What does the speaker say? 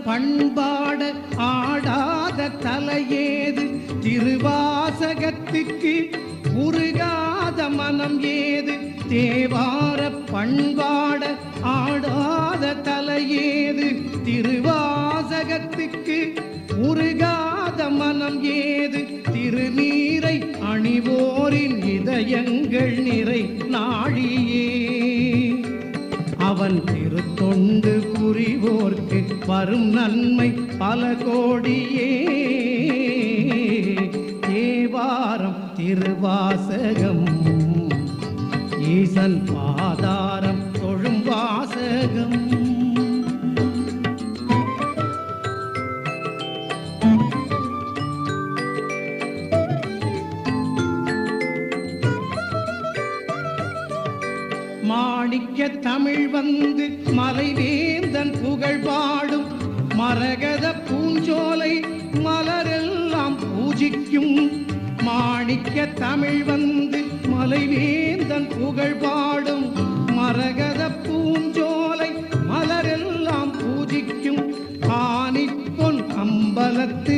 பண்பாட ஆடாத தலையேது, திருவாசகத்துக்கு உருகாத மனம் ஏது. தேவார பண்பாட ஆடாத தலையேது, திருவாசகத்துக்கு உருகாத மனம் ஏது. திருநீரை அணிவோரின் இதயங்கள் நிறை நாழியே, அவன் திருத்தொண்டு புரிவோர்க்கு வரும் நன்மை பல கோடியே. தேவாரம் திருவாசகம் ஈசன் பாதாரம் தொழும் வாசகம். மாணிக்க தமிழ் வந்து மறைவேந்தன் புகழ் பாடும், மரகத பூஞ்சோலை மலரெல்லாம் பூஜிக்கும். மாணிக்க தமிழ் வந்து மலைவேந்தன் புகழ் பாடும், மரகத பூஞ்சோலை மலரெல்லாம் பூஜிக்கும். ஆனிப்பொன் அம்பலத்து